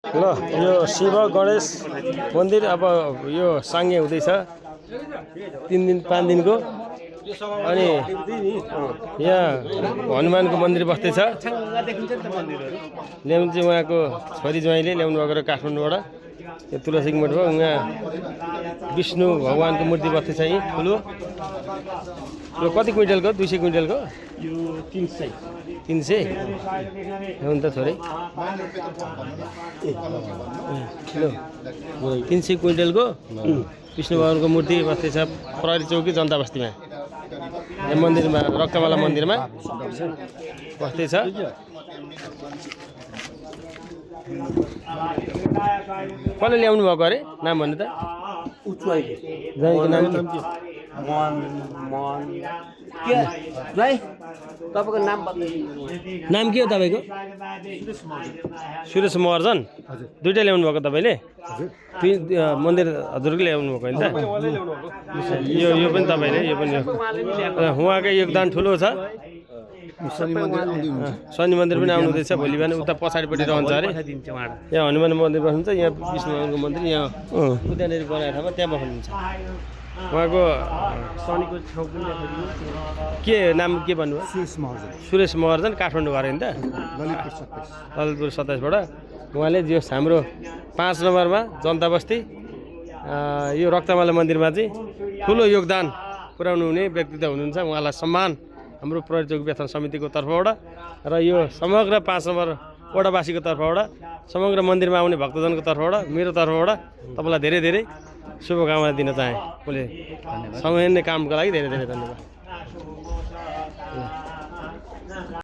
ल यो शिव गणेश मन्दिर अब यो साङ्गे हुँदैछ 3 दिन 5 दिनको। अनि यहाँ हनुमानको मन्दिर बस्दैछ। ल्याउनु चाहिँ उहाँको छोरी ज्वाइँले ल्याउनु भएको र काठमाडौँबाट यो तुलसी मठ भयो। उहाँ विष्णु भगवानको मूर्ति बस्दैछ यहीँ ठुलो। यो कति क्विन्टलको? 200 क्विन्टलको? यो 300 हो नि त छोरै। ल 300 क्विन्टलको विष्णु भगवानको मूर्ति बस्दैछ प्रहरी चौकी जनता बस्तीमा। यहाँ मन्दिरमा रक्तमाला मन्दिरमा बस्दैछ। कसले ल्याउनु भएको अरे नाम भन्नु त? ज्वाइँको नाम के? तपाईँको नाम नाम के हो तपाईँको? सुरेश महर्जन। दुइटा ल्याउनु भएको तपाईँले? मन्दिर हजुरले ल्याउनु भएको होइन त? यो पनि तपाईँले, यो पनि उहाँकै योगदान ठुलो छ। शनि मन्दिर पनि आउनु हुँदैछ भोलि बिहान। उता पछाडिपट्टि रहन्छ अरे। यहाँ हनुमान मन्दिर बस्नुहुन्छ, यहाँ विष्णु भगवानको मन्दिर यहाँ उतानिर बनाएको ठाउँमा त्यहाँ बस्नुहुन्छ। उहाँको शनिको ठाउँ पनि के नाम के भन्नुभयो? सुरेश महर्जन। काठमाडौँ घर होइन त? ललितपुर 27बाट। उहाँले जो हाम्रो 5 नम्बरमा जनता बस्ती यो रक्तमाला मन्दिरमा चाहिँ ठुलो योगदान पुर्याउनु हुने व्यक्तित्व हुनुहुन्छ। उहाँलाई सम्मान हाम्रो प्रहरी चौकी व्यवस्थापन समितिको तर्फबाट र यो समग्र 5 नम्बर वडावासीको तर्फबाट, समग्र मन्दिरमा आउने भक्तजनको तर्फबाट, मेरो तर्फबाट तपाईँलाई धेरै धेरै शुभकामना दिन चाहे। मैले सँगै नै कामको लागि धेरै धेरै धन्यवाद।